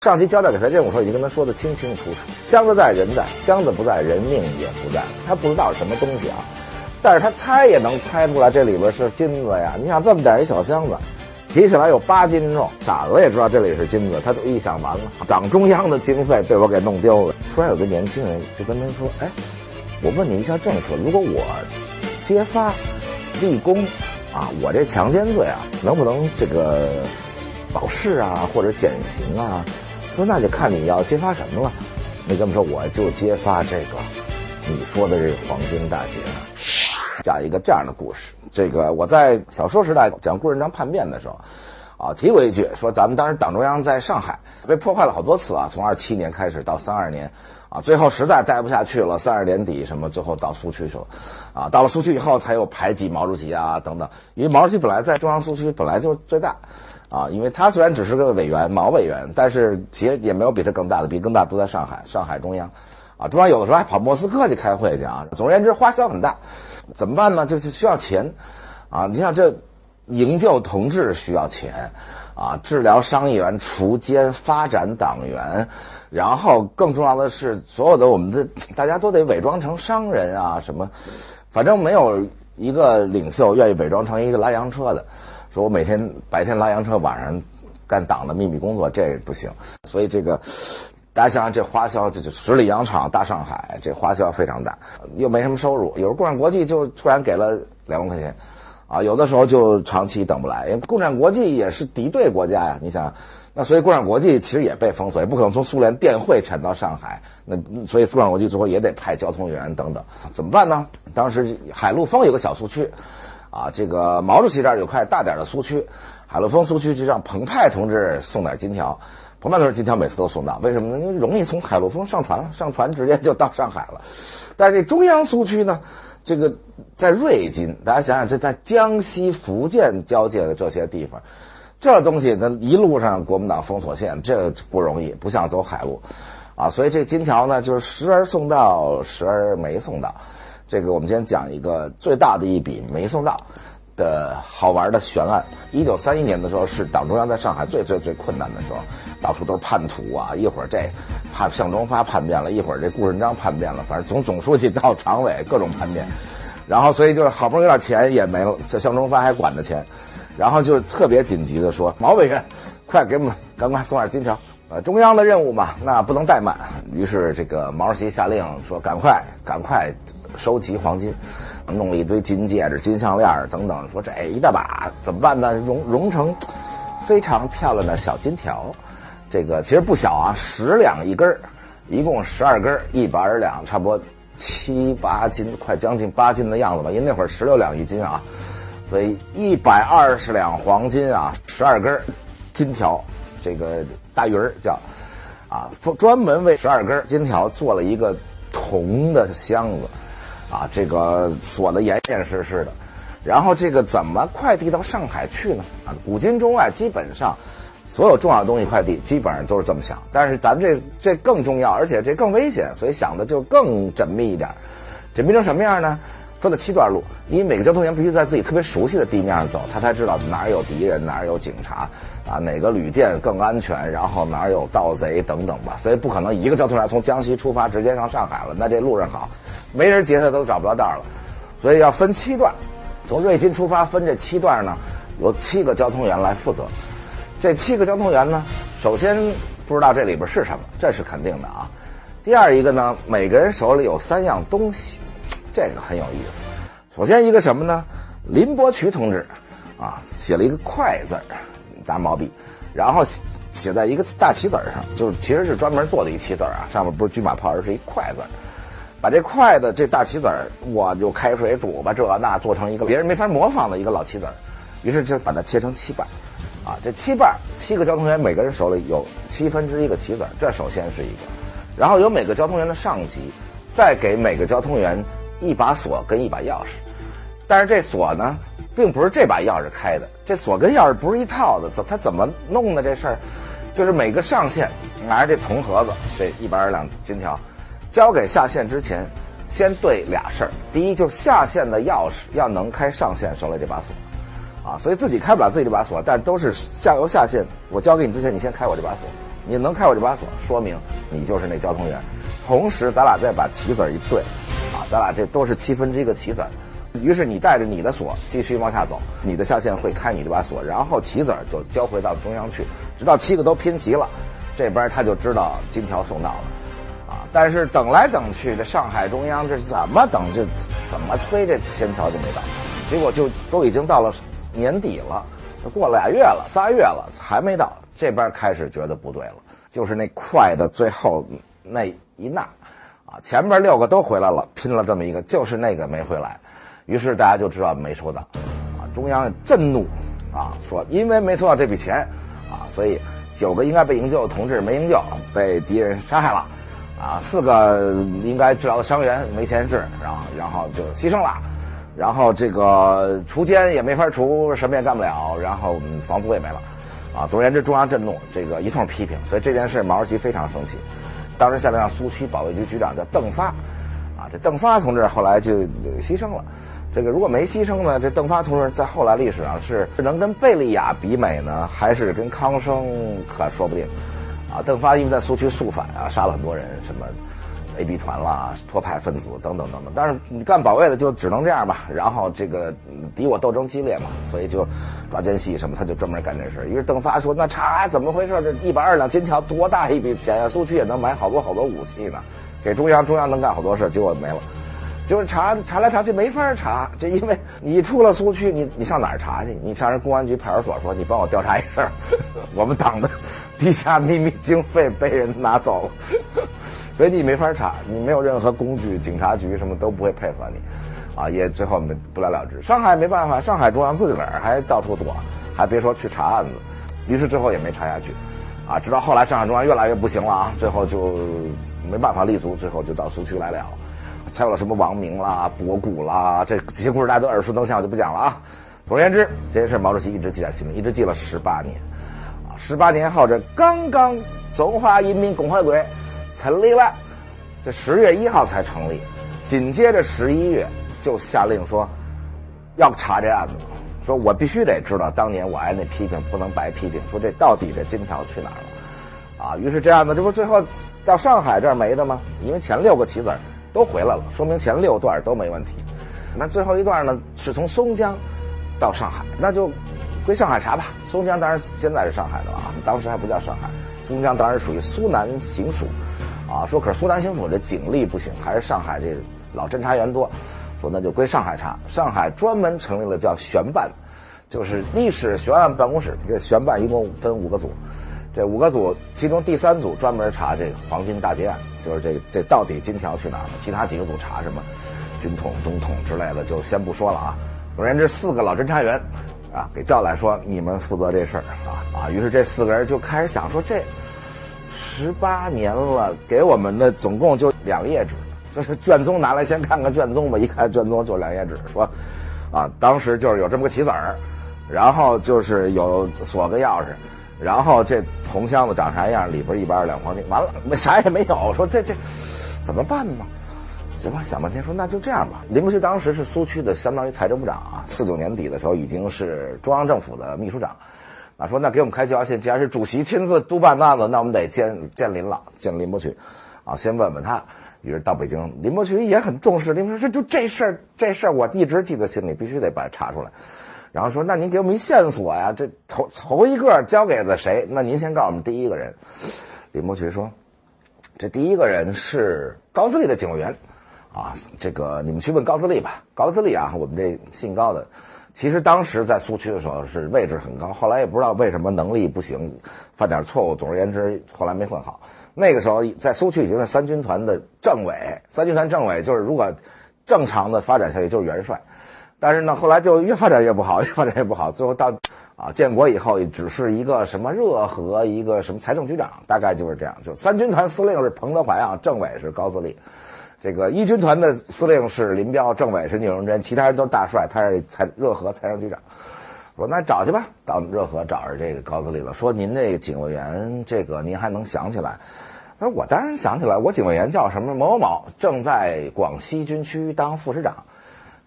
上级交代给他任務的時候，已经跟他说的清清楚楚，箱子在人在，箱子不在人命也不在。他不知道是什么东西啊，但是他猜也能猜出来这里边是金子呀。你想这么点一小箱子，提起来有8斤重，傻子也知道这里是金子，他就一想完了，党中央的经费被我给弄丢了。突然有个年轻人就跟他说：“哎，我問你一下政策，如果我揭發立功啊，我這強姦罪啊，能不能這個保釋啊，或者減刑啊？”說那就看你要揭發什麼了。那哥們說我就揭發這個你說的這個黃金大劫。講一個這樣的故事，這個我在小說時代講顧順章叛變的時候啊，提過一句，說咱們當時黨中央在上海被破壞了好多次啊，從27年開始到32年啊，最後實在待不下去了，32年底什麼最後到蘇區去了啊，到了蘇區以後才有排擠毛主席啊等等，因為毛主席本來在中央蘇區本來就是最大啊，因為他雖然只是個委員，毛委員，但是其實也沒有比他更大的，比更大都在上海，上海中央啊，中央有的時候還跑莫斯科去開會去啊。總而言之，花銷很大，怎麼辦呢？就需要錢啊！你想這營救同志需要錢啊，治療傷議員、除奸、發展黨員，然後更重要的是，所有的我們的大家都得偽裝成商人啊，什麼，反正沒有一個領袖願意偽裝成一個拉洋車的。說我每天白天拉洋車，晚上幹黨的秘密工作，這不行。所以這個大家想想，這花銷，這就十里洋場大上海，這花銷非常大，又沒什麼收入。有時候共產國際就突然給了2萬塊錢啊，有的時候就長期等不來，因為共產國際也是敵對國家呀。你想，那所以共產國際其實也被封鎖，也不可能從蘇聯電匯潛到上海，那所以共產國際最後也得派交通員等等，怎麼辦呢？當時海陸豐有個小蘇區。啊，這個毛主席這兒有塊大點的蘇區，海陸豐蘇區就讓彭湃同志送點金條，彭湃同志金條每次都送到，為什麼呢？因為容易從海陸豐上船了，上船直接就到上海了。但是這中央蘇區呢，這個在瑞金，大家想想，這在江西、福建交界的這些地方，這東西它一路上國民黨封鎖線，這不容易，不像走海路啊，所以這金條呢，就是時而送到，時而沒送到。這個我們今天講一個最大的一筆沒送到的好玩的懸案。1931年的時候是黨中央在上海最困難的時候，到處都是叛徒啊，一會兒這向忠發叛變了，一會兒這顧順章叛變了，反正從總書記到常委各種叛變，然後所以就是好不容易有點錢也沒了，這向忠發還管着錢，然後就特別緊急的說，毛委員快給我們趕快送點金條，中央的任務嘛，那不能怠慢。於是這個毛主席下令說趕快收集黃金，弄了一堆金戒指、金項鏈等等，說這一大把怎麼辦呢？熔成非常漂亮的小金條，這個其實不小啊，10兩一根，一共12根，120兩，差不多7、8斤，快將近8斤的樣子吧。因為那會兒16兩一斤啊，所以120兩黃金啊，12根金條，這個大魚兒叫啊，專門為12根金條做了一個銅的箱子。啊，這個鎖得嚴嚴實實的，然後這個怎麼快遞到上海去呢？啊，古今中外基本上所有重要的東西快遞基本上都是這麼想，但是咱們這更重要，而且這更危險，所以想的就更縝密一點。縝密成什麼樣呢？分了7段路，因為每個交通員必須在自己特別熟悉的地面上走，他才知道哪兒有敵人，哪兒有警察啊，哪個旅店更安全，然後哪兒有盜賊等等吧。所以不可能一個交通員從江西出發直接上上海了，那這路上好，沒人劫他都找不着道了。所以要分7段，從瑞金出發分這7段呢，由7個交通員來負責。這7個交通員呢，首先不知道這裡邊是什麼，這是肯定的啊。第二一個呢，每個人手裡有3樣東西。這個很有意思。首先一個什麼呢？林伯渠同志啊，寫了一個快字兒，拿毛筆，然後寫在一個大棋子上，就是其實是專門做的一棋子啊，上面不是車馬炮，而是一快字。把這快的這大棋子，我就開水煮吧，這那做成一個別人沒法模仿的一個老棋子，於是就把它切成7瓣啊。這7瓣，7個交通員每個人手裡有1/7個棋子，這首先是一個。然後由每個交通員的上級再給每個交通員一把鎖跟一把鑰匙，但是這鎖呢，並不是這把鑰匙開的，這鎖跟鑰匙不是一套的，他怎麼弄的這事兒？就是每個上線拿着這銅盒子，這120兩金條，交給下線之前，先對倆事兒。第一就是下線的鑰匙要能開上線手裡這把鎖，啊，所以自己開不了自己這把鎖，但都是由下線，我交給你之前，你先開我這把鎖。你能开我这把锁，說明你就是那交通员。同時咱俩再把棋子一对，咱俩這都是1/7個棋子。於是你帶着你的鎖繼續往下走，你的下線會開你這把鎖，然後棋子就交回到中央去，直到7個都拼齊了，這邊他就知道金條送到了。但是等來等去，這上海中央這怎麼等，這怎麼催，這金條就沒到，結果就都已經到了年底了，過了2月了，3月了，還沒到，這邊開始覺得不對了，就是那快的最後那一捺，前邊6個都回来了，拼了這麼一個，就是那個沒回來，於是大家就知道沒收到，中央震怒，說因為沒收到這筆錢，所以9個應該被營救的同志沒營救，被敵人殺害了。4個應該治療的傷員沒錢治，然後就犧牲了，然後這個除奸也沒法除，什麼也幹不了，然後房租也沒了，總而言之，中央震怒，這個一通批評，所以這件事毛主席非常生氣，當時下令讓蘇区保衛局局長叫鄧發，這鄧發同志後來就犧牲了。這個如果沒犧牲呢，這鄧發同志在後來歷史上是能跟貝利亞比美呢，還是跟康生可說不定。鄧發因為在蘇區肅反殺了很多人，什麼 AB 團啦、托派分子等等等等。但是你幹保衛的就只能這樣吧，然後這個敵我鬥爭激烈嘛，所以就抓奸細什麼，他就專門幹這事。於是鄧發說：“那查怎麼回事？這120兩金條多大一筆錢啊！蘇區也能買好多武器呢，給中央能幹好多事，結果沒了。”就是查來查去沒法查，就因為你出了蘇區，你上哪兒查去？你上人公安局派出所說，你幫我調查一事儿，我們黨的地下秘密經費被人拿走了，所以你沒法查，你沒有任何工具，警察局什麼都不會配合你，也最後不了了之。上海沒辦法，上海中央自个兒還到處躲，還別說去查案子，於是最後也沒查下去，直到後來上海中央越來越不行了，最後就沒辦法立足，最後就到蘇區來了。才有了什麼王明啦、博古啦，這些故事大家都耳熟能詳，我就不講了啊。總而言之，這件事毛主席一直記在心裡，一直記了18年。18年後，這剛剛中華人民共和國成立了，這10月1號才成立，緊接着11月就下令說要查這案子，說我必須得知道當年我挨那批評不能白批評，說這到底這金條去哪兒了。於是這樣子，這不最後到上海這兒沒的嗎？因為前6個棋子都回來了，說明前6段都沒問題。那最後一段呢，是從松江到上海，那就歸上海查吧。松江當然現在是上海的了，當時還不叫上海。松江當然屬於蘇南行署，說可是蘇南行署這警力不行，還是上海這老偵查員多，說那就歸上海查。上海專門成立了叫悬辦，就是歷史懸案辦公室。這個懸辦一共分5個組。這5個組，其中第3組專門查這個黃金大劫案，就是這到底金條去哪兒了？其他幾個組查什麼軍統、中統之類的，就先不說了啊。總而言之，4個老偵查員給叫來說，你們負責這事兒於是這4個人就開始想說，這18年了，給我們的總共就2頁紙，就是卷宗拿來先看看卷宗吧。一看卷宗就2頁紙，說當時就是有這麼個棋子兒，然後就是有鎖跟鑰匙。然後這紅箱子長啥樣，裡邊120兩黃金，完了啥也沒有。說這怎麼辦呢？行吧，想半天說那就這樣吧。林伯渠當時是蘇區的相當於財政部長，49年底的時候已經是中央政府的秘書長。說那給我們開這條線，既然是主席親自督辦案子，那我們得見林了，見林伯渠先問問他。於是到北京，林伯渠也很重視。林伯渠說這事兒我一直記在心裡，必須得把它查出來。然後說，那您給我們一線索呀，這頭一個交給了誰？那您先告訴我們第一個人。林伯渠說，這第一個人是高自立的警衛員這個你們去問高自立吧。高自立我們這姓高的，其實當時在蘇區的時候是位置很高，後來也不知道為什麼能力不行，犯點錯誤，總而言之後來沒混好。那個時候在蘇區已經是3軍團的政委，3軍團政委就是如果正常的發展下去就是元帥。但是呢，後來就越發展越不好，最後到建國以後，只是一個什麼熱河，一個什麼財政局長，大概就是這樣。就3軍團司令是彭德懷政委是高自立，這個1軍團的司令是林彪，政委是聂榮臻，其他人都是大帥，他是熱河財政局長。說那找去吧，到熱河找着這個高自立了，說您這個警衛員，這個您還能想起來？他說我當然想起來，我警衛員叫什麼某某某，正在廣西軍區當副師長。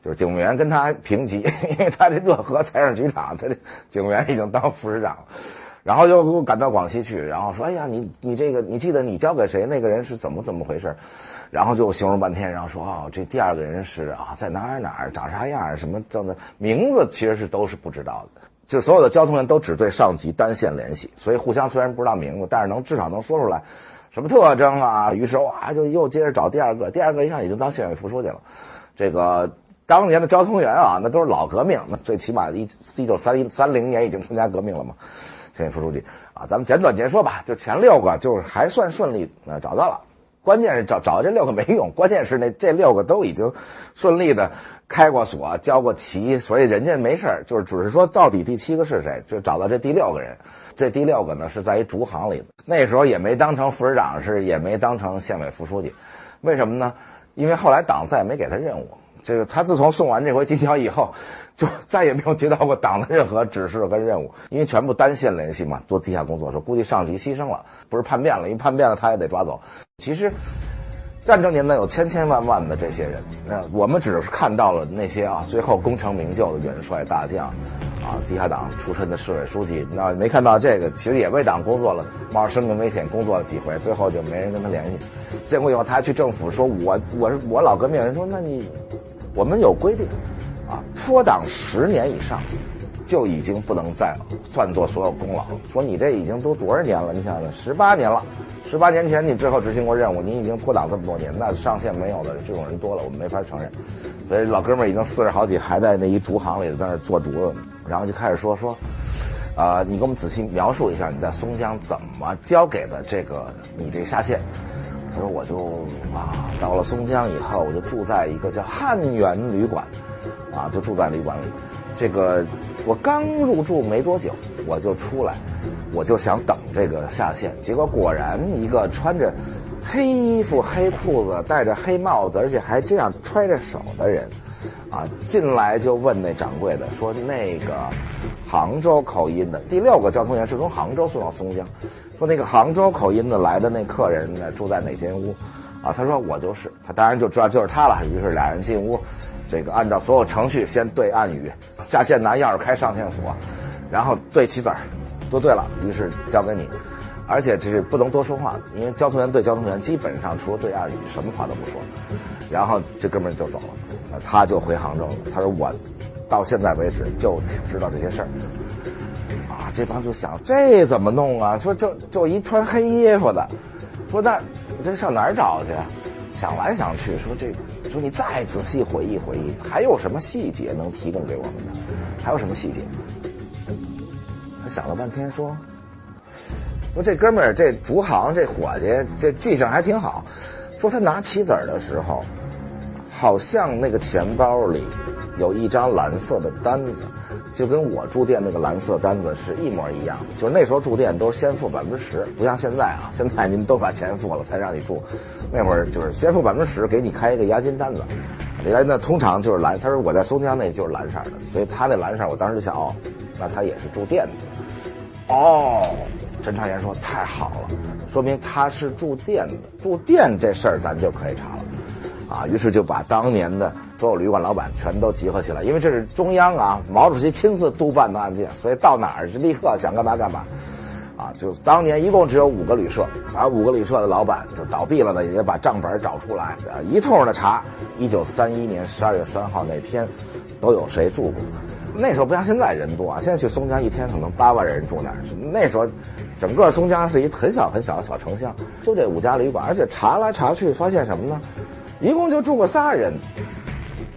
就是警衛員跟他平級，因為他這熱河財政局長，他這警衛員已經當副師長了。然後又给我趕到廣西去，然後說，哎呀，你这个你記得你交給誰？那個人是怎麼回事？然後就形容半天，然後說哦，這第二個人是啊，在哪兒長啥樣，什麼這名字其實是都是不知道的。就所有的交通員都只對上級單線聯繫，所以互相雖然不知道名字，但是至少能說出來什麼特徵啊。於是哇，就又接着找第二個一下已經當縣委副書記了。這個當年的交通員啊，那都是老革命，那最起碼1930年已經參加革命了嘛。縣委副書記啊，咱們簡短截說吧，就前6個就是還算順利找到了。關鍵是找到這6個沒用，關鍵是這6個都已經順利的開過所、交過旗，所以人家沒事兒，就是只是說到底第7個是誰，就找到這第6個人。這第6個呢是在一竹行裡的，那時候也沒當成副市長，也沒當成縣委副書記。為什麼呢？因為後來黨再也沒給他任務。這個他自從送完這回金條以後，就再也沒有接到過黨的任何指示跟任務，因為全部單線聯繫嘛，做地下工作的時候，估計上級犧牲了，不是叛變了，因為叛變了他也得抓走。其實戰爭年代有千千萬萬的這些人，我們只是看到了那些啊最後功成名就的元帥大將啊，地下黨出身的市委書記，那沒看到這個其實也為黨工作了，冒着生命危險工作了幾回，最後就沒人跟他聯繫。建國以後他還去政府說我老革命，人說那你我們有規定啊，脫黨10年以上就已經不能再算作所有功勞。說你這已經都多少年了？你想想，18年了，18年前你最後執行過任務，你已經脫黨這麼多年，那上線沒有的這種人多了，我們沒法承認。所以老哥們已經40好幾，還在那一竹行裡在那做竹子，然後就開始說，你給我們仔細描述一下你在松江怎麼交給的這個你這下線。他說我就到了松江以後，我就住在一個叫漢源旅館，就住在旅館裡。這個我剛入住沒多久，我就出來，我就想等這個下線。結果果然一個穿着黑衣服、黑褲子、戴着黑帽子，而且還這樣揣着手的人，進來就問那掌櫃的說，那個杭州口音的第6個交通員是從杭州送到松江，說那個杭州口音的來的那客人呢住在哪間屋？他說我就是，他當然就知道就是他了。於是倆人進屋，這個按照所有程序先對暗語，下線拿鑰匙開上線鎖，然後對棋子兒，都對了，於是交給你。而且這是不能多說話的，因為交通員對交通員基本上除了對暗語什麼話都不說。然後這哥們就走了，他就回杭州了。他說我到現在為止就只知道這些事兒。這幫就想這怎麼弄啊？說就一穿黑衣服的，說那這上哪兒找去啊？想來想去，說你再仔細回憶回憶，還有什麼細節能提供給我們的？還有什麼細節？他想了半天說這哥們兒這竹行這夥計這記性還挺好，說他拿棋子兒的時候，好像那個錢包裡有一張藍色的單子，就跟我住店那個藍色單子是一模一樣。就是那時候住店都是先付10%，不像現在啊，現在您都把錢付了才讓你住。那會兒就是先付10%，給你開一個押金單子。這那通常就是藍，他說我在松江那就是藍色的，所以他那藍色我當時就想那他也是住店的。陳昌言說太好了，說明他是住店的，住店這事兒咱就可以查了。於是就把當年的所有旅館老板全都集合起來，因為這是中央毛主席親自督辦的案件，所以到哪兒就立刻想幹嘛幹嘛。就當年一共只有5個旅社，5個旅社的老板就倒閉了呢，也把賬本找出來，一通的查。1931年12月3號那天，都有誰住過？那時候不像現在人多現在去松江一天可能8萬人住那兒。那時候，整個松江是一很小很小的小城鄉，就這5家旅館，而且查來查去發現什麼呢？一共就住過3人，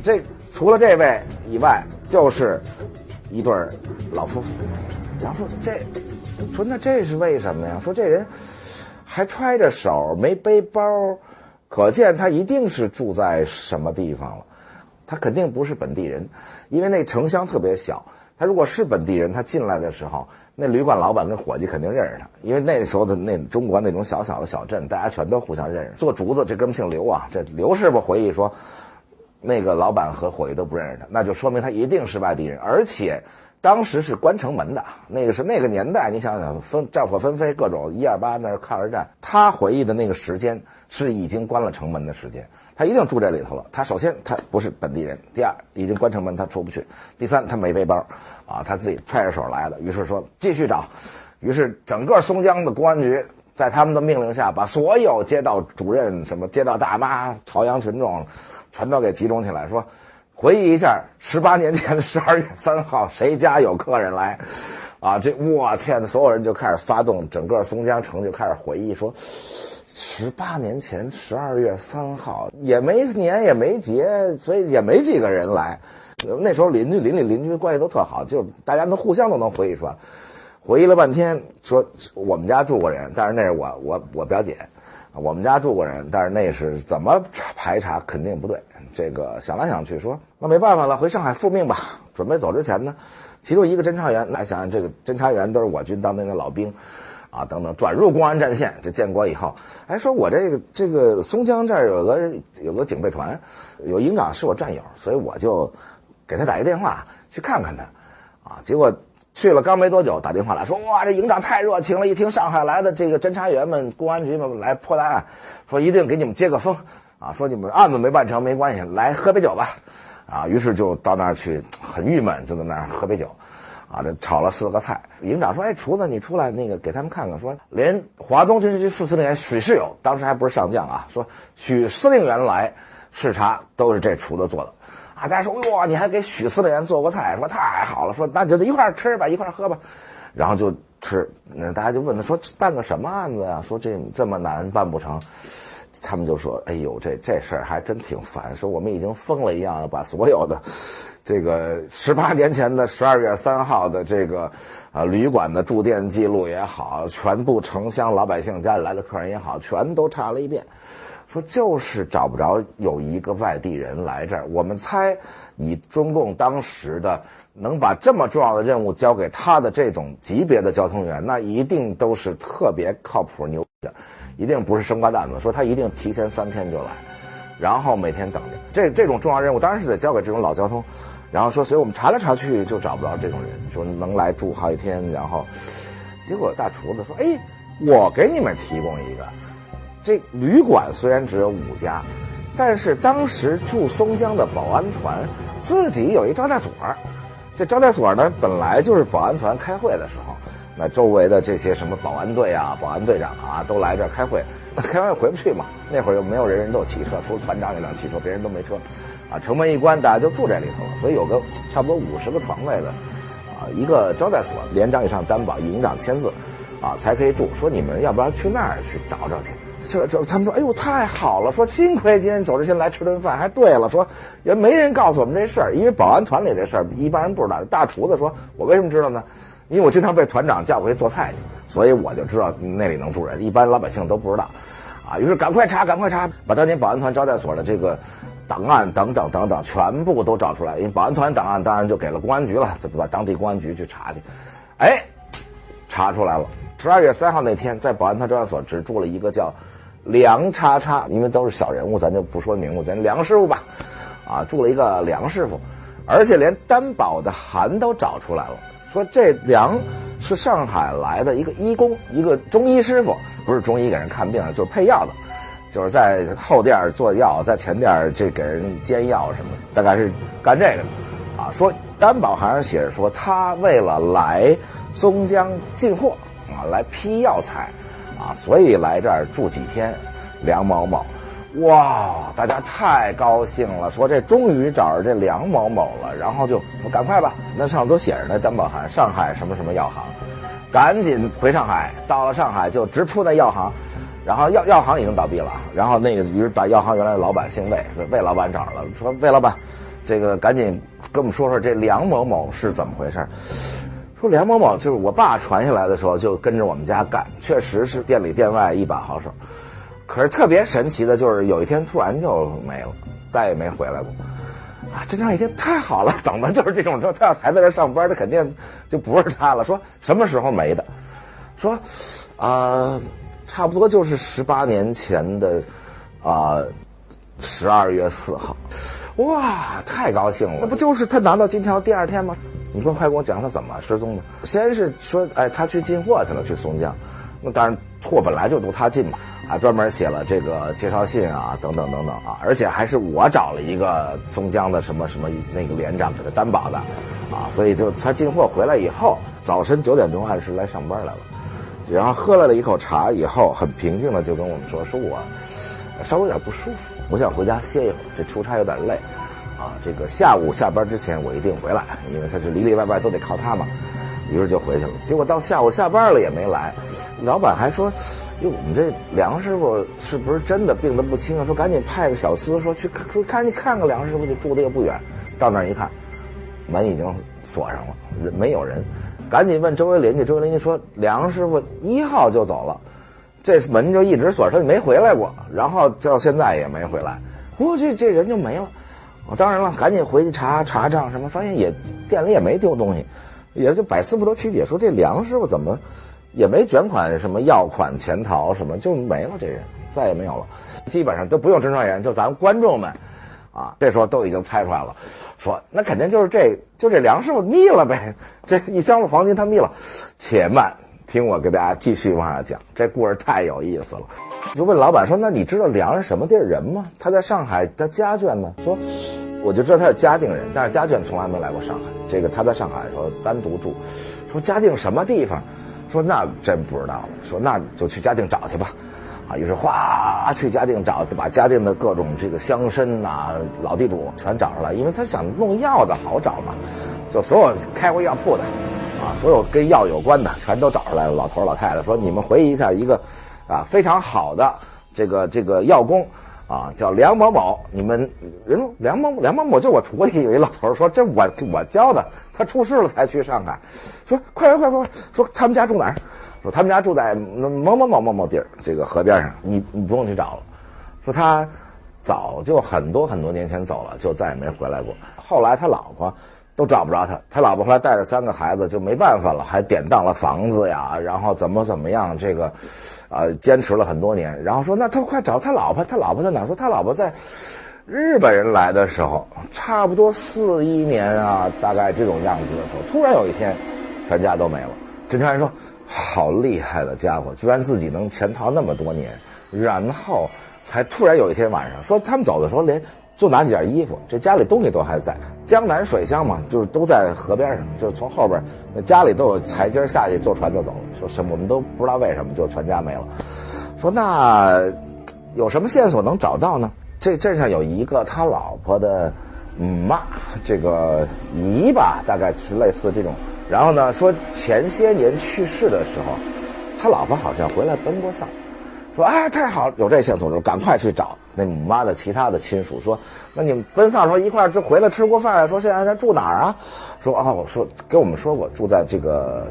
這除了這位以外，就是一對老夫婦。然後說那這是為什麼呀？說這人還揣着手，沒背包，可見他一定是住在什麼地方了。他肯定不是本地人，因為那城鄉特別小。他如果是本地人，他進來的時候，那旅館老板跟伙計肯定認識他，因為那時候的那中國那種小小的小鎮，大家全都互相認識。做竹子这哥們姓劉這劉師傅回憶說，那個老板和伙計都不認識他，那就說明他一定是外地人，而且當時是關城門的，那個年代，你想想戰火紛飛，各種128那抗日戰，他回憶的那個時間是已經關了城門的時間，他一定住這裡頭了。他首先他不是本地人，第二已經關城門他出不去，第三他沒背包他自己揣着手來的。於是說繼續找，於是整個松江的公安局在他们的命令下，把所有街道主任、什么街道大媽、朝陽群眾，全都給集中起來，說回憶一下18年前的12月3號，誰家有客人來。啊，這我天，所有人就開始發動，整個松江城就開始回憶，說18年前12月3號也沒年也沒節，所以也沒幾個人來。那時候鄰居關係都特好，就大家能互相都能回憶出來。回憶了半天，說我們家住過人，但是那是我表姐，我們家住過人，但是那是怎麼排查肯定不對。這個想來想去說，那沒辦法了，回上海復命吧。準備走之前呢，其中一個偵查員，來想想這個偵查員都是我軍當兵的老兵，啊等等，轉入公安戰線。這建國以後，哎，說我這個松江這兒有個警備團，有營長是我戰友，所以我就給他打一電話去看看他，啊，結果去了剛沒多久，打電話來說，哇，這營長太熱情了，一聽上海來的這個偵查員們、公安局們來破大案，說一定給你們接個風，啊，說你們案子沒辦成沒關係，來喝杯酒吧。啊，於是就到那兒去，很鬱悶，就在那兒喝杯酒，啊，這炒了4個菜。營長說：“哎，廚子，你出來那個給他們看看，說連華東軍區副司令員許世友，當時還不是上將啊，說許司令員來視察都是這廚子做的。”啊，大家說：“哇，你還給許司令員做過菜？”說太好了，說那就一塊兒吃吧，一塊兒喝吧，然後就吃。大家就問他說：“辦個什麼案子呀？說這麼難辦不成？”他們就說：“哎呦，這事兒還真挺煩。說我們已經瘋了一樣，把所有的這個18年前的12月3號的這個旅館的住店記錄也好，全部城鄉老百姓家裡來的客人也好，全都查了一遍。說就是找不着有一個外地人來這兒。我們猜，以中共當時的能把這麼重要的任務交給他的這種級別的交通員，那一定都是特別靠譜牛的。”一定不是生瓜蛋子，說他一定提前3天就來，然後每天等着。這種重要任務當然是得交給這種老交通，然後說，所以我們查來查去就找不着這種人，說能來住好幾天，然後結果大廚子說：“哎，我給你們提供一個，這旅館雖然只有5家，但是當時駐松江的保安團自己有一招待所，這招待所呢本來就是保安团開會的時候。”那周圍的這些什麼保安隊啊、保安隊長啊，都來這兒開會，開完會回不去嘛。那會兒又沒有人都有汽車，除了團長有輛汽車，別人都沒車，啊，城門一關，大家就住這裡頭了。所以有個差不多50個床位的，啊，一個招待所，連長以上擔保，營長簽字，啊，才可以住。說你們要不然去那兒去找找去。他們說，哎呦，太好了！說幸虧今天走之前來吃頓飯。還對了，說也沒人告訴我們這事兒，因為保安团裡這事兒一般人不知道。大廚子說，我為什麼知道呢？因為我經常被团長叫回去做菜去，所以我就知道那裡能住人，一般老百姓都不知道，啊，於是趕快查，把當年保安团招待所的這個檔案等等全部都找出來。因為保安团檔案當然就給了公安局了，就把當地公安局去查去，哎，查出來了。12月3號那天，在保安团招待所只住了一個叫梁叉叉，因為都是小人物，咱就不說名字，咱梁師傅吧，啊，住了一個梁師傅，而且連擔保的函都找出來了。說這梁是上海來的一個醫工，一個中醫師傅，不是中醫給人看病，就是配藥的，就是在後店做藥，在前店這給人煎藥什麼的，大概是幹這個的。啊，說擔保函上寫着說他為了來松江進貨啊，來批藥材啊，所以來這兒住幾天。梁某某，哇，大家太高興了，說這終於找着這梁某某了，然後就趕快吧，那上都寫着那擔保函，上海什麼什麼藥行，趕緊回上海，到了上海就直撲那藥行，然後药行已經倒閉了，然後那個于是把药行原来的老板姓魏，说魏老板找了，說魏老板，這個趕緊跟我們說說這梁某某是怎麼回事。說梁某某就是我爸傳下來的時候就跟着我們家幹，確實是店裡店外一把好手。可是特別神奇的就是有一天突然就沒了，再也沒回來过。啊，这样一天太好了，等的就是这种，他要還在這上班，他肯定就不是他了。說什麼時候沒的？說差不多就是18年前的12月4號。哇，太高興了！那不就是他拿到金條第2天嗎？你快跟我講他怎麼失蹤的？先是說，哎，他去進貨去了，去松江。那當然貨本來就读他进嘛，啊，专门写了这个介紹信啊，等等等等啊，而且还是我找了一個松江的什麼什麼那個連長給他擔保的，啊，所以就他進貨回來以後，早晨9點鐘按時來上班來了，然後喝了一口茶以後，很平靜的就跟我們說我稍微有點不舒服，我想回家歇一會兒，這出差有點累，啊，這個下午下班之前我一定回來，因為他是裡裡外外都得靠他嘛。於是就回去了，結果到下午下班了也沒來，老闆還說：“喲，我們這梁師傅是不是真的病得不輕啊？說趕緊派個小厮說趕緊看個梁師傅，就住得又不遠。到那兒一看，門已經鎖上了，沒有人，趕緊問周圍鄰居，周圍鄰居說梁師傅1號就走了，這門就一直鎖上，沒回來過，然後到現在也沒回來。這人就沒了。當然了，趕緊回去查賬什麼，發現店裡也沒丟東西。”也就百思不得其解，說這梁師傅怎麼也沒捲款什麼要款潛逃什麼，就沒了，這人再也沒有了，基本上都不用偵查員，就咱們觀眾們啊，這時候都已經猜出來了，說那肯定就是這梁師傅密了唄，這一箱子黃金他密了。且慢，聽我給大家繼續往下講，這故事太有意思了。就問老闆說，那你知道梁是什麼地兒人嗎？他在上海，他家眷呢？說我就知道他是嘉定人，但是家眷從來沒來過上海。這個他在上海的時候單獨住。說嘉定什麼地方？說那真不知道了。說那就去嘉定找去吧。啊，於是嘩去嘉定找，把嘉定的各種這個鄉紳啊、老地主全找出來，因為他想弄藥的好找嘛，就所有開過藥鋪的啊，所有跟藥有關的全都找出來了。老頭老太太說：“你們回憶一下一個啊非常好的這個藥工。”啊，叫梁某某，你們人說梁某某就是我徒弟。有一老頭說：“這我教的，他出事了才去上海。”說：“快，說他們家住哪兒？”說他們家住在某某地兒，這個河邊上，你不用去找了。說他早就很多年前走了，就再也沒回來過。後來他老婆都找不着他老婆後來帶着3個孩子就沒辦法了，還典當了房子呀，然後怎麼樣，這個堅持了很多年。然後說那他快找他老婆在哪兒？說他老婆在日本人來的時候，差不多41年啊，大概這種樣子的時候，突然有一天全家都沒了。偵查員說好厲害的家伙，居然自己能潛逃那麼多年，然後才突然有一天晚上說他們走的時候就拿幾件衣服，這家裡東西都還在。江南水鄉嘛，就是都在河邊上，就是從後邊那家裡都有台階下去，坐船就走了。說什麼我們都不知道為什麼就全家沒了。說那有什麼線索能找到呢？這鎮上有一個他老婆的媽，這個姨吧，大概是類似這種。然後呢，說前些年去世的時候，他老婆好像回來奔過喪。說太好了，有這線索就趕快去找那母媽的其他的親屬。說那你們奔喪說一塊兒就回來吃過飯，說現在他住哪兒啊？說給我們說過住在這個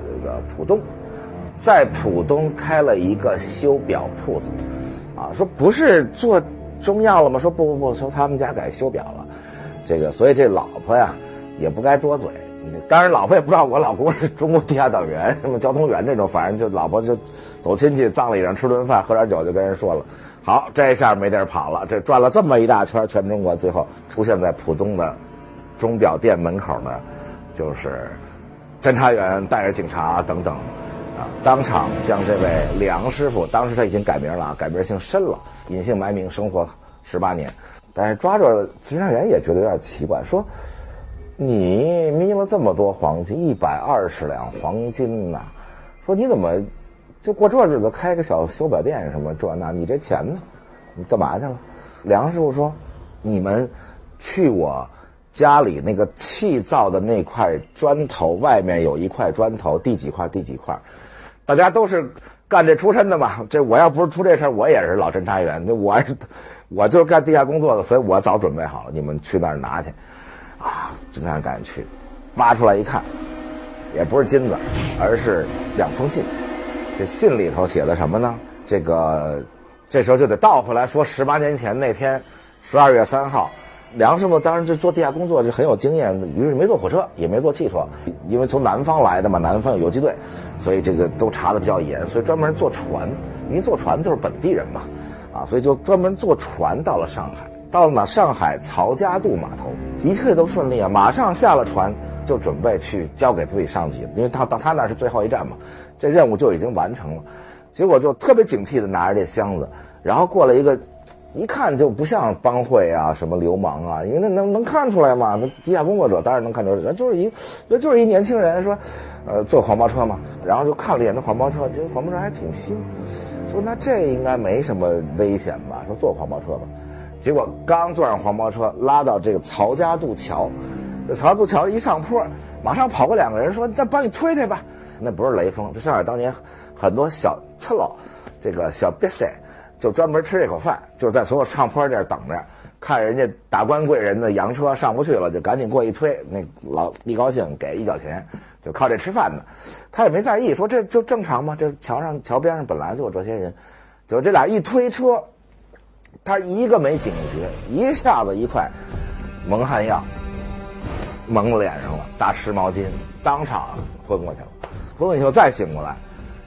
浦東，在浦東開了一個修表鋪子啊。說不是做中藥了嗎？說不，說他們家改修表了。這個所以這老婆呀也不該多嘴。當然老婆也不知道我老公是中國地下黨員什麼交通員這種，反正就老婆就走親戚葬禮上吃頓飯喝點酒就跟人說了。好，這一下沒地兒跑了，這轉了這麼一大圈全中國，最後出現在浦東的鐘錶店門口呢，就是偵查員帶着警察等等啊，當場將這位梁師傅，當時他已經改名了，改名姓申了，隱姓埋名生活18年。但是抓着侦查員也覺得有點奇怪，說你迷了這麼多黃金，120兩黃金吶，說你怎麼就過這日子開個小修表店什麼這那，你這錢呢？你幹嘛去了？梁師傅說，你們去我家裡那個砌造的那塊磚頭外面有一塊磚頭，第幾塊，大家都是幹這出身的嘛，這我要不是出這事兒，我也是老偵查員，我就是幹地下工作的，所以我早準備好了，你們去那兒拿去。啊，侦查员趕緊去，挖出來一看，也不是金子，而是2封信。這信裡頭寫的什麼呢？這時候就得倒回來說，18年前那天12月3號，梁師傅當然就做地下工作就很有經驗，於是沒坐火車，也沒坐汽車，因為從南方來的嘛，南方有游擊隊，所以這個都查得比較嚴，所以專門坐船，因為坐船都是本地人嘛，啊，所以就專門坐船到了上海。到了哪？上海曹家渡碼頭，一切都順利啊！馬上下了船，就準備去交給自己上級，因為到他那是最後一站嘛，這任務就已經完成了。結果就特別警惕的拿着这箱子，然后过了一个，一看就不像帮会啊什么流氓啊，因为那能看出来嘛，那地下工作者当然能看出来，就是一年轻人说，坐黄包车嘛，然后就看了一眼那黄包车，这黄包车还挺新，说那这应该没什么危险吧，说坐黄包车吧，結果剛坐上黃包車，拉到這個曹家渡橋，這曹家渡橋一上坡，馬上跑過兩個人說，那幫你推推吧，那不是雷鋒，這上海當年很多小赤佬，這個小癟塞就專門吃這口飯，就是在所有上坡這兒等着，看人家達官貴人的洋車上不去了，就趕緊過一推，那老一高興給一角錢，就靠這吃飯的。他也沒在意，說這就正常嘛，這橋邊上本來就有這些人，就這倆一推車，他一個沒警覺，一下子一塊蒙汗藥蒙了臉上了，大濕毛巾，當場昏過去了。昏過去後再醒過來，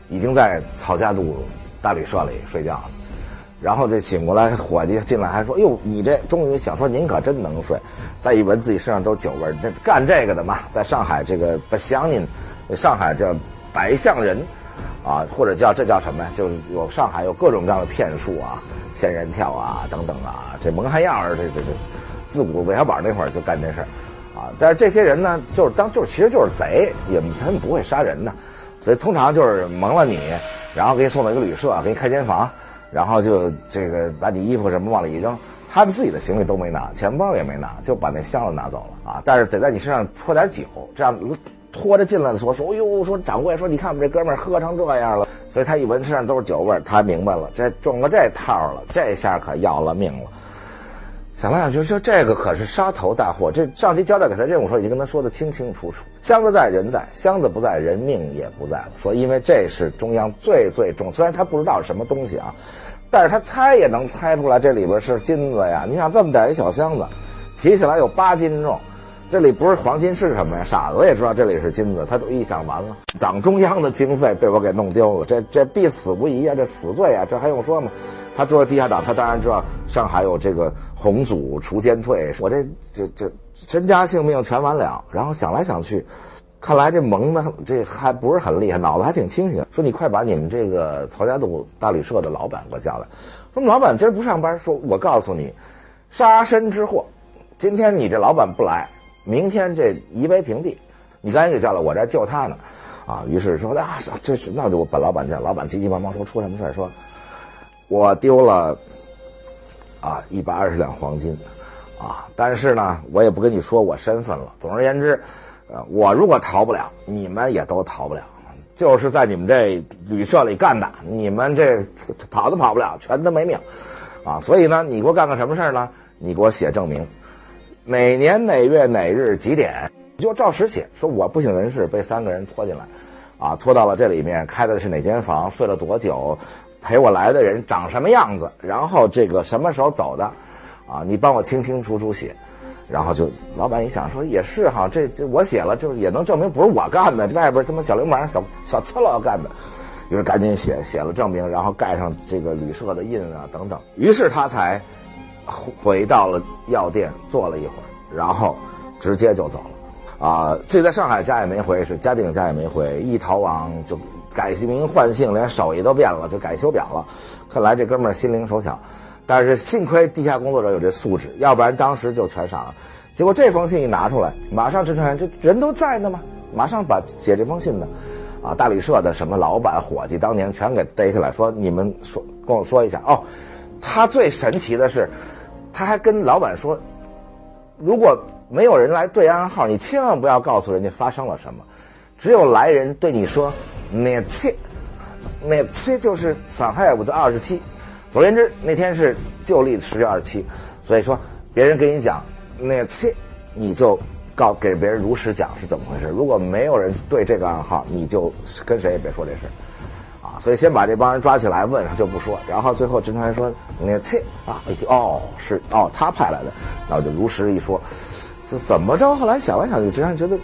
已經在曹家渡大旅社裡睡覺了。然後這醒過來，伙計進來還說：“喲，你這終於想說您可真能睡。”再一聞自己身上都是酒味兒，這幹這個的嘛，在上海這個不鄉您，上海叫百象人，啊，或者這叫什麼呀？就是有上海有各種各樣的騙術啊，仙人跳啊等等啊，這蒙汗藥兒，這自古韋小寶那會兒就幹這事兒啊。但是這些人呢，其實就是賊，他們不會殺人的，所以通常就是蒙了你，然後給你送到一個旅社，給你開間房。然後就這個把你衣服什麼往裡一扔，他的自己的行李都沒拿，錢包也沒拿，就把那箱子拿走了啊！但是得在你身上潑點酒，這樣拖着進來的說哎呦，說掌櫃說你看我們這哥們兒喝成這樣了，所以他一聞身上都是酒味兒，他明白了，這中了這套了，這下可要了命了。想來想去，說這個可是殺頭大禍。這上級交代給他任務時候已經跟他說的清清楚楚，箱子在人在，箱子不在人命也不在了。說因為這是中央最重，雖然他不知道是什麼東西啊，但是他猜也能猜出來這裡邊是金子呀。你想這麼點一小箱子，提起來有8斤重，這裡不是黃金是什麼呀？傻子也知道這裡是金子，他都預想完了。黨中央的經費被我給弄丟了，這必死無疑啊，這死罪啊，這還用說嗎？他作為地下黨，他當然知道上海有這個紅組除奸退，我這身家性命全完了。然後想來想去，看來這蒙呢，這還不是很厲害，腦子還挺清醒。說你快把你們這個曹家渡大旅社的老闆給我叫來。說老闆今兒不上班，說我告訴你，殺身之禍，今天你這老闆不來，明天這夷為平地。你趕緊給叫來，我這救他呢。啊，於是說啊，這是那就我把老闆叫。老闆急急忙忙說出什麼事，說我丟了啊120兩黃金啊，但是呢我也不跟你說我身份了。總而言之，我如果逃不了，你們也都逃不了，就是在你們這旅社裡幹的，你們這跑都跑不了，全都沒命啊。所以呢，你給我幹個什麼事呢？你給我寫證明，哪年哪月哪日幾點，就照實寫，說我不省人事被3個人拖進來啊，拖到了這裡面，開的是哪間房，睡了多久，陪我來的人長什麼樣子，然後這個什麼時候走的啊，你幫我清清楚楚寫。然後就老闆一想說也是哈，這我寫了就也能證明不是我幹的，外邊他媽小流氓小刺佬幹的。於是趕緊寫了證明，然後蓋上這個旅社的印啊等等。於是他才回到了藥店坐了一會兒，然後直接就走了。啊，自己在上海家也沒回，是嘉定家也沒回，一逃亡就改名換姓，連手藝都變了，就改修表了。看來這哥們兒心靈手巧，但是幸虧地下工作者有這素質，要不然當時就全傻了。結果這封信一拿出來，馬上偵查員這人都在呢嘛，馬上把寫這封信的啊大旅社的什麼老闆伙計當年全給逮起來，說你們說跟我說一下哦。他最神奇的是，他還跟老闆說，如果沒有人來對暗號，你千萬不要告訴人家發生了什麼，只有來人對你說那次就是上海5的27。總而言之，那天是舊曆10月27，所以說別人跟你講那次，你就給別人如實講是怎麼回事。如果沒有人對這個暗號，你就跟誰也別說這事啊。所以先把這幫人抓起來問上就不說，然後最後偵查員說那次啊，是他派來的，然後就如實一說。是怎麼着？後來想來想去，偵查員覺得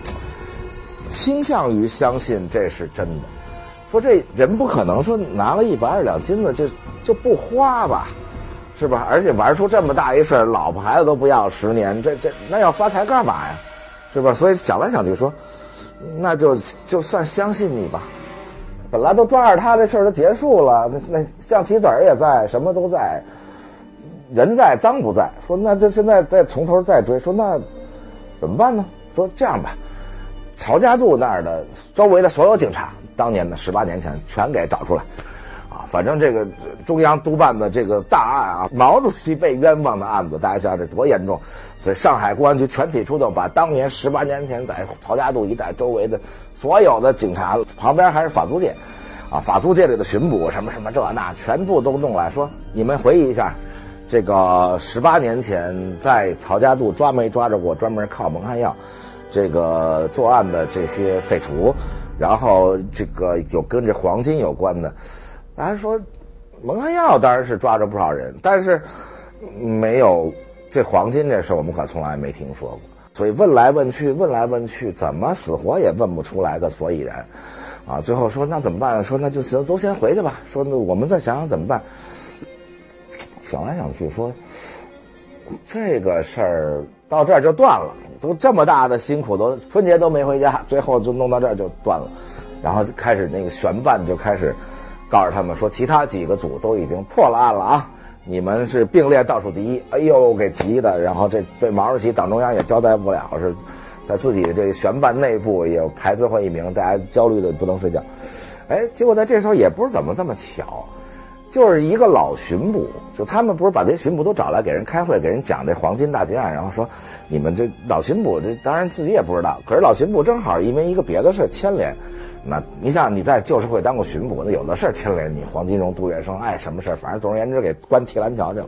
傾向於相信這是真的。說這人不可能說拿了120兩金子就不花吧，是吧？而且玩出這麼大一事，老婆孩子都不要10年，那要發財幹嘛呀？是吧？所以想來想去說，那就算相信你吧。本来都抓着他，這事兒都結束了，那象棋子兒也在，什麼都在，人在赃不在。說那这現在再從頭再追，說那怎麼辦呢？說這樣吧，曹家渡那兒的周圍的所有警察，當年的18年前全给找出来。反正这个中央督办的这个大案啊，毛主席被冤枉的案子，大家想想这多严重。所以上海公安局全体出动，把当年18年前在曹家渡一带周围的所有的警察，旁边还是法租界啊，法租界里的巡捕什么什么这那全部都弄来，说你们回忆一下，这个18年前在曹家渡抓没抓着过专门靠蒙汗药这个作案的这些匪徒，然后这个有跟这黄金有關的。大家說蒙汗藥當然是抓着不少人，但是沒有這黃金這事我們可從來沒聽說過。所以問來問去，怎麼死活也問不出來個所以然啊。最後說那怎麼辦？說那就行，都先回去吧。說那我們再想想怎麼辦。想來想去說這個事兒到這兒就斷了，都這麼大的辛苦，都春節都沒回家，最後就弄到這兒就斷了。然後就開始那個懸辦就開始告訴他們說，其他幾個組都已經破了案了啊，你們是並列倒數第一。哎呦，給急的，然後這對毛主席黨中央也交代不了，是在自己這個懸辦內部也排最後一名，大家焦慮的不能睡覺。哎，結果在這時候也不是怎麼這麼巧，就是一個老巡捕，就他們不是把這些巡捕都找來給人開會，給人講這黃金大劫案，然後說你們這老巡捕這當然自己也不知道，可是老巡捕正好因為一個別的事牽連。那你想你在舊社會當過巡捕，那有的事牽連你，黃金榮、杜月笙，哎，什麼事反正總而言之給關提籃橋去了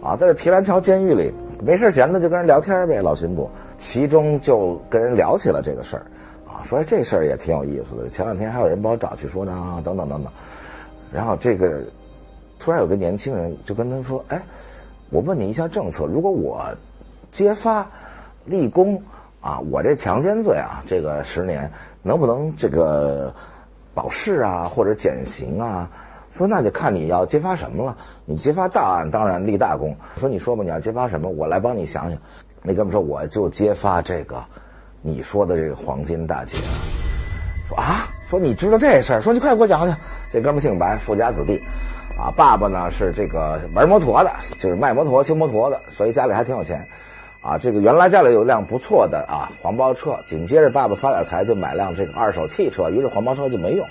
啊。在這提籃橋監獄裡沒事閒的就跟人聊天唄，老巡捕，其中就跟人聊起了這個事兒啊，說這事兒也挺有意思的，前兩天還有人把我找去說呢，等等等等。然後這個突然有個年輕人就跟他說，哎，我問你一下政策，如果我揭發立功啊，我這強姦罪啊，這個10年能不能這個保釋啊，或者減刑啊？說那就看你要揭發什麼了。你揭發大案，當然立大功。說你說吧，你要揭發什麼？我來幫你想想。那哥們說，我就揭發這個你說的這個黃金大劫。說啊，說你知道這事兒？說你快給我講講。這哥們姓白，富家子弟啊，爸爸呢是這個玩摩托的，就是賣摩托、修摩托的，所以家裡還挺有錢。啊，這個原來家裡有一輛不錯的啊黃包車，緊接着爸爸發點財就買輛這個二手汽車，於是黃包車就沒用，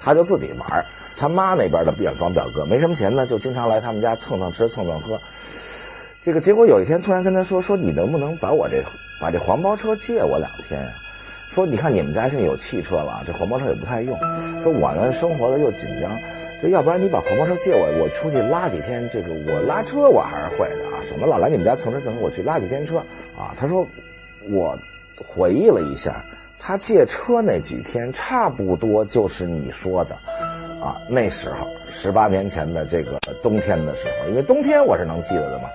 他就自己玩。他媽那邊的遠房表哥沒什麼錢呢，就經常來他們家蹭蹭吃蹭蹭喝。這個結果有一天突然跟他說你能不能把這黃包車借我2天啊？說你看你們家現在有汽車了，這黃包車也不太用。說我呢生活的又緊張。就要不然你把黃包車借我出去拉幾天，這個我拉車我還是會的啊，什麼老來你們家蹭吃蹭喝，我去拉幾天車啊。他說我回憶了一下，他借車那幾天差不多就是你說的啊，那時候18年前的這個冬天的時候，因為冬天我是能記得的嘛。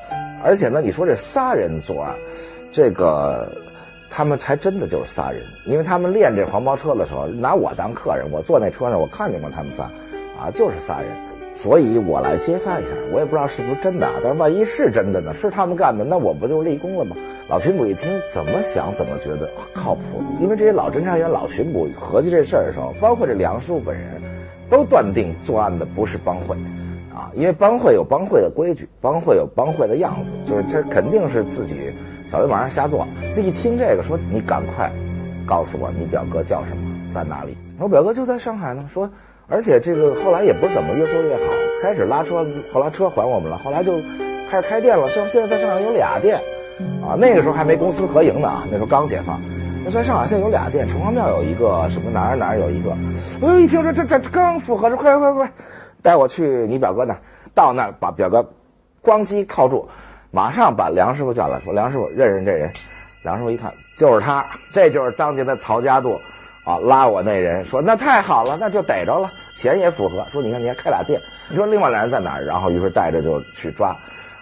而且呢你說這仨人作案，這個他們還真的就是仨人，因為他們練這黃包車的時候拿我當客人，我坐那車上我看見過他們仨啊，就是仨人，所以我來揭發一下，我也不知道是不是真的啊，但是萬一是真的呢，是他們幹的，那我不就立功了嗎？老巡捕一聽，怎麼想怎麼覺得靠譜，因為這些老偵查員、老巡捕合計這事兒的時候，包括這梁師傅本人，都斷定作案的不是幫會啊，因為幫會有幫會的規矩，幫會有幫會的樣子，就是這肯定是自己小流氓瞎做。這一聽這個，說你趕快告訴我你表哥叫什麼，在哪裡？我表哥就在上海呢，說。而且這個後來也不是怎麼越做越好，開始拉車，後來車還我們了，後來就開始開店了，像現在在上海有2店，啊，那個時候還沒公私合營呢啊，那時候剛解放，那在上海現在有2店，城隍廟有一個，什麼哪兒有一個，哎呦，一聽說這剛復合，這快，帶我去你表哥那兒，到那兒把表哥咣嘰銬住，馬上把梁師傅叫來，說梁師傅認識這人，梁師傅一看就是他，這就是當年的曹家渡。啊，拉我那人說那太好了，那就逮着了，錢也符合。說你看你還開倆店，你說另外2人在哪兒？然後於是帶着就去抓，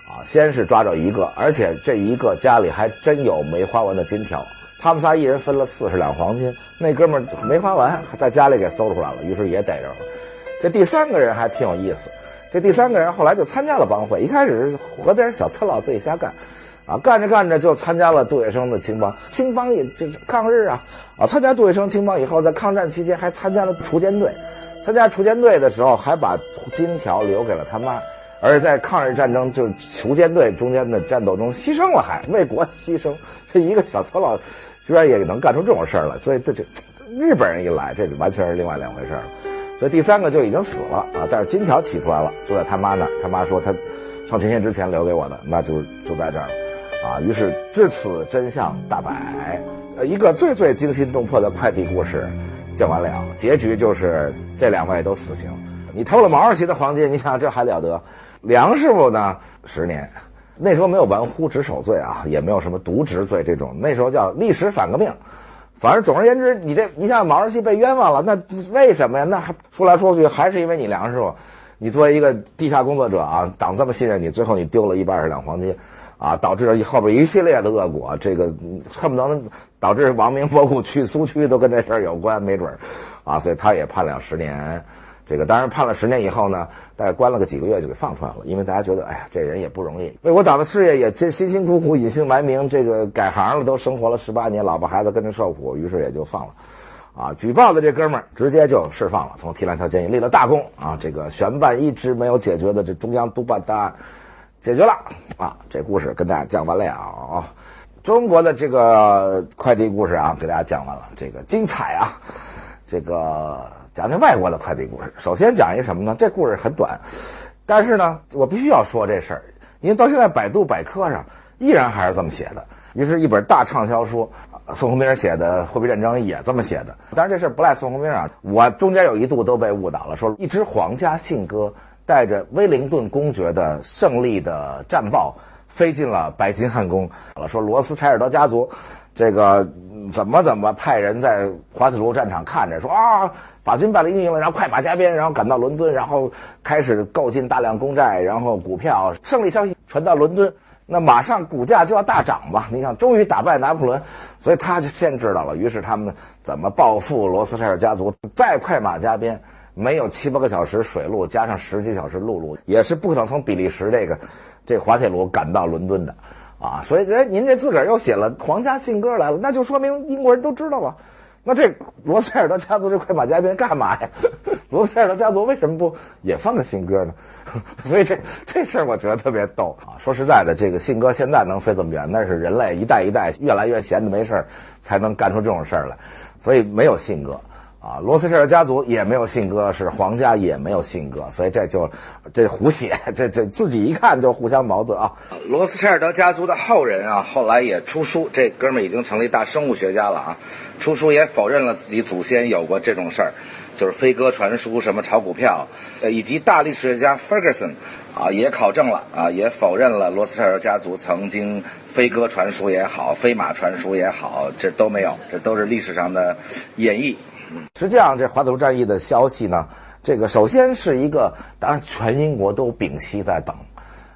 啊，先是抓着一個，而且這一個家裡還真有沒花完的金條。他們仨一人分了40兩黃金，那哥們兒沒花完，在家裡給搜出來了，於是也逮着了。這第3個人還挺有意思，這第3個人後來就參加了幫會，一開始是河邊小村佬自己瞎幹。啊，幹着幹着就參加了杜月笙的青幫，青幫也就是抗日啊，參加杜月笙青幫以後，在抗戰期間還參加了鋤姦隊，參加雛艦隊的時候還把金條留給了他媽，而且在抗日戰爭就是雛艦隊中間的戰鬥中犧牲了，還為國犧牲，這一個小粗佬居然也能幹出這種事兒來，所以這日本人一來，這完全是另外兩回事了。所以第三個就已經死了啊，但是金條起出來了，就在他媽那儿，他媽說他上前線之前留給我的，那就在這兒了啊。於是至此真相大白，一個最最驚心動魄的快遞故事讲完了，結局就是這兩位都死刑。你偷了毛主席的黃金，你想這還了得？梁師傅呢10年，那時候沒有玩忽職守罪啊，也沒有什麼瀆職罪這種，那時候叫歷史反革命。反正总而言之，你像毛主席被冤枉了，那為什麼呀？那說來說去還是因為你梁師傅，你作為一個地下工作者啊，黨這麼信任你，最後你丟了120兩黃金，啊，導致了後邊一系列的惡果，這個恨不得導致王明博物去蘇區都跟這事兒有關，沒準兒，啊，所以他也判了10年。這個當然判了10年以後呢，大概關了個幾個月就給放出來了，因為大家覺得，哎呀，這人也不容易，為我黨的事業也辛辛苦苦隱姓埋名，這個改行了，都生活了18年，老婆孩子跟着受苦，於是也就放了。啊，舉報的這哥們兒直接就釋放了，從提篮桥監獄立了大功啊！這個悬案一直沒有解決的這中央督辦檔案解決了啊！這故事跟大家講完了啊！中國的這個快遞故事啊，給大家講完了，這個精彩啊！這個講講外國的快遞故事。首先講一什麼呢？這故事很短，但是呢，我必須要說這事兒，因為到現在百度百科上依然還是這麼寫的。於是，一本大暢銷書，宋鸿兵寫的《貨幣戰爭》也這麼寫的。當然，這事不賴宋鸿兵啊，我中間有一度都被誤導了，說一支皇家信鴿帶着威靈頓公爵的勝利的戰報飛進了白金漢宮，說羅斯柴爾德家族這個怎麼派人在滑鐵盧戰場看着，說啊，法軍敗了英雄了，然後快馬加鞭，然後趕到倫敦，然後開始購進大量公債，然後股票，勝利消息傳到倫敦。那馬上股價就要大漲吧？你想，終於打敗拿破崙，所以他就先知道了。於是他們怎麼報復羅斯柴爾家族？再快馬加鞭，沒有7、8個小時水路，加上10幾小時陸路，也是不可能從比利時這滑鐵盧趕到倫敦的啊！所以您這自個兒又寫了皇家信鴿來了，那就說明英國人都知道了。那這羅斯柴爾德家族這快馬加鞭幹嘛呀？羅斯柴尔德家族為什麼不也放個信鴿呢？所以這事兒我覺得特別逗啊！說實在的，這個信鴿現在能飛這麼遠，那是人類一代一代越來越閒的沒事兒才能幹出這種事兒來，所以沒有信鴿啊。羅斯柴爾德家族也沒有信鴿，是皇家也沒有信鴿，所以這胡寫，這自己一看就互相矛盾啊。罗斯柴尔德家族的後人啊，後來也出書，這哥們儿已經成了一大生物學家了啊，出書也否認了自己祖先有過這種事兒。就是飞鴿傳書，什麼炒股票，以及大歷史學家 Ferguson 啊也考證了啊，也否認了罗斯柴尔德家族曾經飞鴿傳書也好，飛馬傳書也好，這都沒有，這都是歷史上的演繹。實際上，這滑鐵盧戰役的消息呢，這個首先是一個，當然全英國都屏息在等，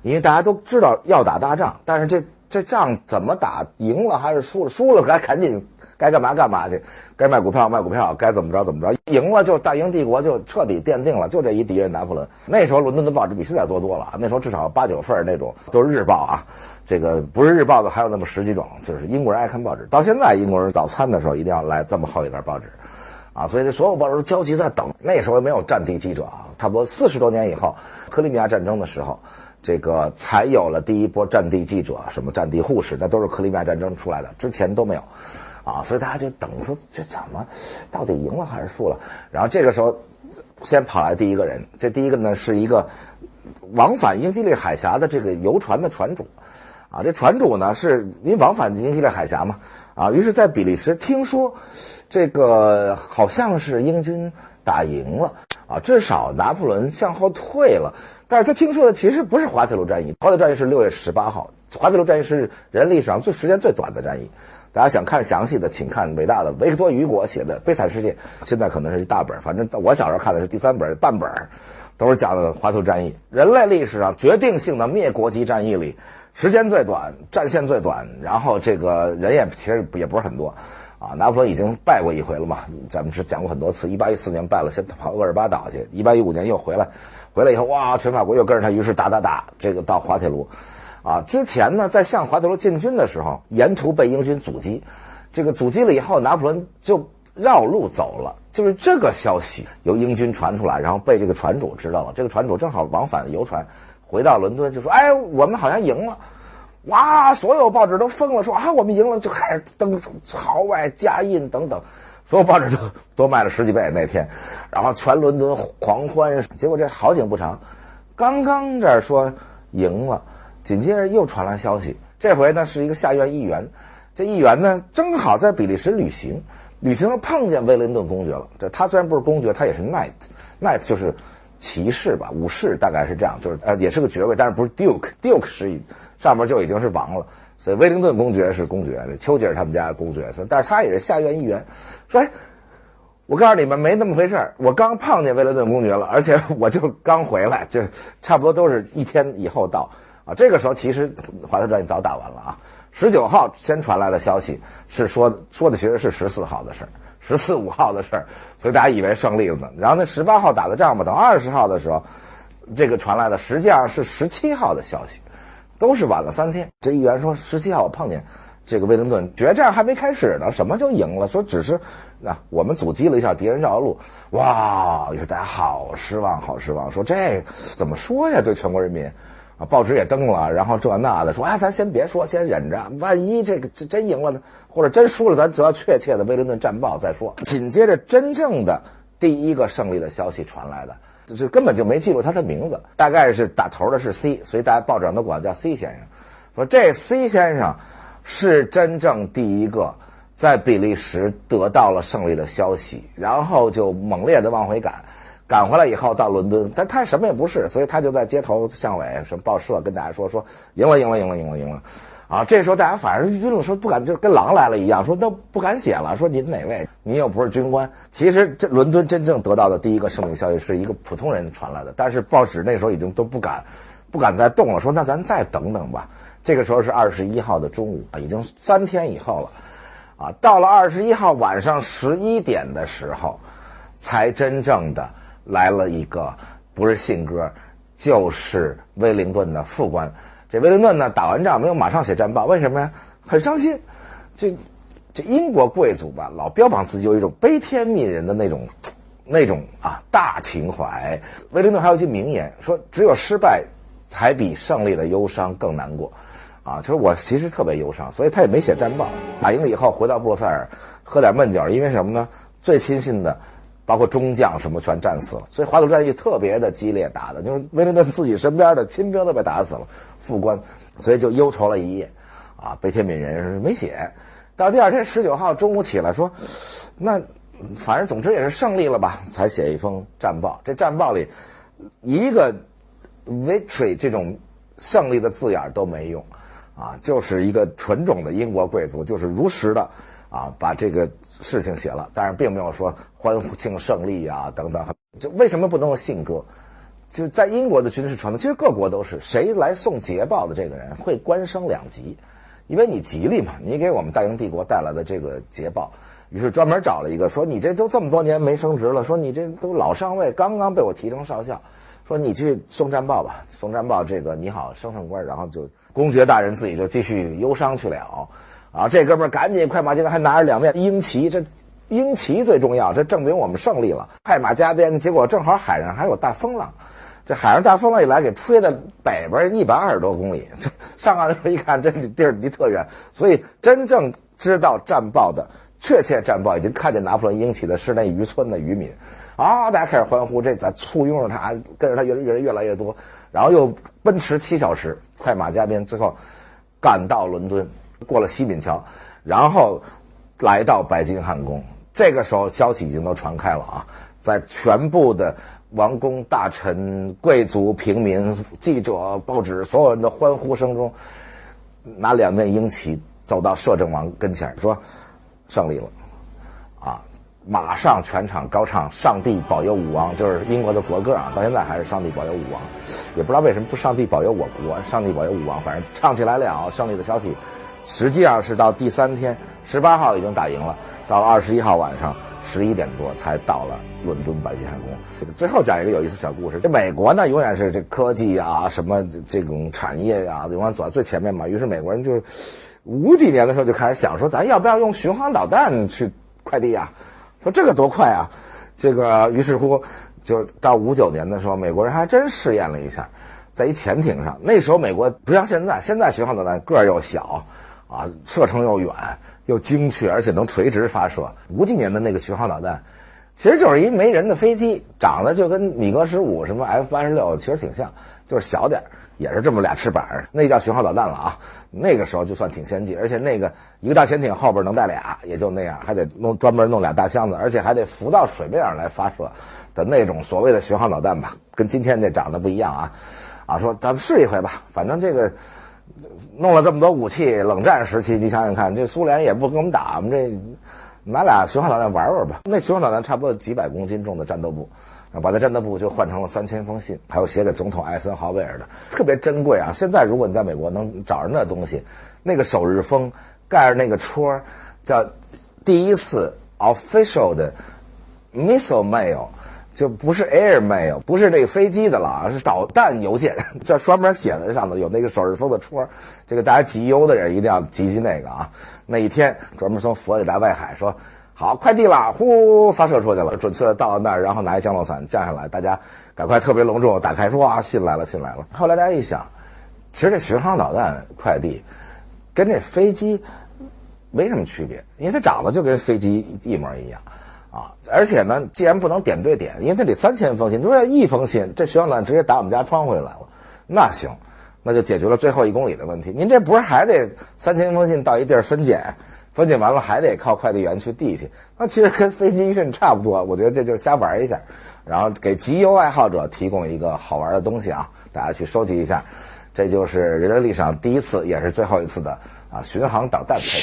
因為大家都知道要打大仗，但是這仗怎麼打，贏了還是輸了？輸了趕緊該幹嘛幹嘛去，該賣股票賣股票，該怎麼着怎麼着。贏了就大英帝國就徹底奠定了，就這一敵人拿破崙。那时候倫敦的報紙比現在多了，那时候至少8、9份那種都是日報啊。這個不是日報的還有那麼10幾種，就是英國人愛看報紙。到現在英國人早餐的時候一定要來這麼厚一點報紙啊，所以所有報紙都焦急在等。那時候沒有戰地記者啊，差不多40多年以後，克里米亞戰爭的時候，這個才有了第一波戰地記者，什麼戰地護士，那都是克里米亞戰爭出來的，之前都沒有。啊，所以大家就等說這怎麼到底贏了還是輸了？然後這個時候，先跑來第一個人，這第一個呢是一個往返英吉利海峽的這個遊船的船主，啊，這船主呢是因為往返英吉利海峽嘛，啊，於是在比利時聽說這個好像是英軍打贏了，啊，至少拿破崙向後退了，但是他聽說的其實不是滑鐵盧戰役，滑鐵盧戰役是6月18號，滑鐵盧戰役是人歷史上時間最短的戰役。大家想看詳細的，請看偉大的維克多·雨果寫的《悲慘世界》，現在可能是一大本，反正我小時候看的是第3本半本，都是講的滑鐵盧戰役，人類歷史上決定性的滅國級戰役裡，時間最短，戰線最短，然後這個人也其實也不是很多啊。拿破崙已經敗過一回了嘛，咱們是講過很多次，1814年敗了，先跑厄爾巴島去，1815年又回來以後，哇，全法國又跟着他，於是打，這個到滑鐵盧。啊，之前呢，在向滑鐵盧進軍的時候，沿途被英軍阻擊，這個阻擊了以後，拿破崙就繞路走了。就是這個消息由英軍傳出來，然後被這個船主知道了，這個船主正好往返遊船回到倫敦，就說哎，我們好像贏了。哇，所有報紙都疯了，说啊我們贏了，就開始登号外加印等等，所有報紙都多賣了10幾倍那天，然後全倫敦狂歡。結果這好景不長，剛剛這兒說贏了，緊接着又傳来消息，這回呢是一個下院議員，這議員呢正好在比利時旅行碰見威灵頓公爵了。这他虽然不是公爵，他也是 knight 就是骑士吧，武士大概是这样，就是也是個爵位，但是不是 duke 是上面就已经是王了，所以威灵頓公爵是公爵，这丘吉爾他们家是公爵，但是他也是下院議員，說哎，我告訴你們沒那麼回事，我剛碰見威灵頓公爵了，而且我就剛回來，就差不多都是1天以後到啊。這個時候其實華特戰役早打完了啊。19號先傳來的消息是說的其實是14號的事，14、15號的事，所以大家以為勝利了呢。然後那18號打的仗嘛，等20號的時候，這個傳來的實際上是17號的消息，都是晚了3天。這議員說17號我碰見這個威靈頓決戰還沒開始呢，什麼就贏了？說只是我們阻擊了一下敵人繞路。哇，於是大家好失望，說這怎麼說呀？對全國人民。啊，報紙也登了，然後這那的說，哎，咱先別說，先忍着，萬一這真贏了呢，或者真輸了，咱只要確切的威靈頓戰報再說。緊接着，真正的第一個勝利的消息傳來的，就是根本就沒記錄他的名字，大概是打頭的是 C， 所以大家報紙上都管他叫 C 先生。說這 C 先生是真正第一個在比利時得到了勝利的消息，然後就猛烈的往回趕回來以後到倫敦，但他什麼也不是，所以他就在街頭巷尾什麼報社跟大家說贏了啊！這時候大家反而暈了，說不敢，就跟狼來了一樣，說都不敢寫了，說您哪位？您又不是軍官。其實這倫敦真正得到的第一個勝利消息是一個普通人傳來的，但是報紙那時候已經都不敢再動了，說那咱再等等吧。這個時候是21號的中午啊，已經3天以後了啊。到了21號晚上11點的時候，才真正的來了一個不是信鴿，就是威靈頓的副官。這威靈頓呢打完仗沒有馬上寫戰報，為什麼呀？很傷心。這英國貴族吧，老標榜自己有一種悲天憫人的那種大情懷。威靈頓還有一句名言，說只有失敗才比勝利的憂傷更難過。啊，就是我其實特別憂傷，所以他也沒寫戰報。打贏了以後回到布魯塞爾喝點悶酒，因為什麼呢？最親信的包括中將什麼全戰死了，所以滑土戰役特別的激烈打的，就是威靈頓自己身邊的親兵都被打死了，副官，所以就憂愁了一夜，啊，悲天憫人沒寫。到第二天19號中午起來說，那反正總之也是勝利了吧，才寫一封戰報。這戰報裡一個 victory 這種勝利的字眼都沒用，啊，就是一個純種的英國貴族，就是如實的啊把這個事情寫了，但是並沒有說歡慶勝利啊等等。就為什麼不能有信鴿？就在英國的軍事傳統，其實各國都是，誰來送捷報的這個人會官升2級，因為你吉利嘛，你給我們大英帝國帶來的這個捷報，於是專門找了一個說，你這都這麼多年沒升職了，說你這都老上尉，剛剛被我提成少校，說你去送戰報吧，送戰報這個你好升官，然後就公爵大人自己就繼續憂傷去了。啊，這哥們兒趕緊快馬加鞭，還拿着2面鷹旗，這鷹旗最重要，這證明我們勝利了。快馬加鞭，結果正好海上還有大風浪，這海上大風浪一來，給吹到北邊120多公里，這上岸的時候一看，這地兒離特遠，所以真正知道戰報的確切戰報，已經看見拿破崙鷹旗的是那漁村的漁民啊，大家開始歡呼，這咱簇擁着他，跟着他越來越多，然後又奔馳7小時，快馬加鞭，最後趕到倫敦。過了西敏橋，然後來到白金漢宮。這個時候消息已經都傳開了啊，在全部的王公大臣、貴族、平民、記者、報紙所有人的歡呼聲中，拿2面鷹旗走到攝政王跟前說勝利了啊！馬上全場高唱上帝保佑武王，就是英國的國歌啊，到現在還是上帝保佑武王，也不知道為什麼不上帝保佑我国，上帝保佑武王，反正唱起來了勝利的消息。實際上是到第3天18號已經打贏了，到了21號晚上11點多才到了倫敦白金漢宮。最後講一個有意思小故事，這美國呢永遠是這科技啊什麼這種產業啊永遠走在最前面嘛，於是美國人就50幾年的時候就開始想說，咱要不要用巡航導彈去快遞啊？說這個多快啊！這個于是乎，就到59年的时候，美国人还真试驗了一下，在一潛艇上。那时候美国不像现在巡航导彈個兒又小啊，射程又遠又精確，而且能垂直發射。50幾年的那個巡航導彈，其實就是一沒人的飛機，長得就跟米格15什麼 F-86其實挺像，就是小點，也是這麼倆翅膀，那叫巡航導彈了啊。那個時候就算挺先進，而且那個一個大潛艇後邊能帶倆，也就那樣，還得專門弄倆大箱子，而且還得浮到水面上來發射的那種所謂的巡航導彈吧，跟今天这長得不一樣啊。說咱們試一回吧，反正這個弄了這麼多武器，冷戰時期你想想看，這蘇聯也不跟我們打，我們這拿倆巡航導彈玩玩吧。那巡航導彈差不多幾百公斤重的戰鬥部，把那戰鬥部就換成了3000封信，還有寫給总統艾森豪威爾的，特別珍貴啊。現在如果你在美國能找着那東西，那个首日封蓋着那個戳，叫第一次 official 的 missile mail， 就不是 air mail， 不是那個飛機的了，是導彈郵件，這專門寫在上頭，有那個首日封的戳。這個大家集郵的人一定要集那個啊。那一天專門從佛羅里達外海說好，快遞了，呼，發射出去了，準確的到了那兒，然後拿一降落傘降下來，大家趕快特別隆重打開說哇，信來了。後來大家一想，其實這巡航導彈快遞跟這飛機沒什麼區別，因為它長得就跟飛機一模一樣啊。而且呢，既然不能點對點，因為它得3000封信，如果要1封信，這巡航導彈直接打我們家窗戶就來了，那行，那就解決了最後1公里的問題。您這不是還得3000封信到一地兒分揀完了還得靠快遞員去遞去，那其實跟飛機運差不多。我覺得這就是瞎玩一下，然後給集郵愛好者提供一個好玩的東西啊，大家去收集一下。這就是人類歷史上第一次也是最後一次的巡航導彈快遞。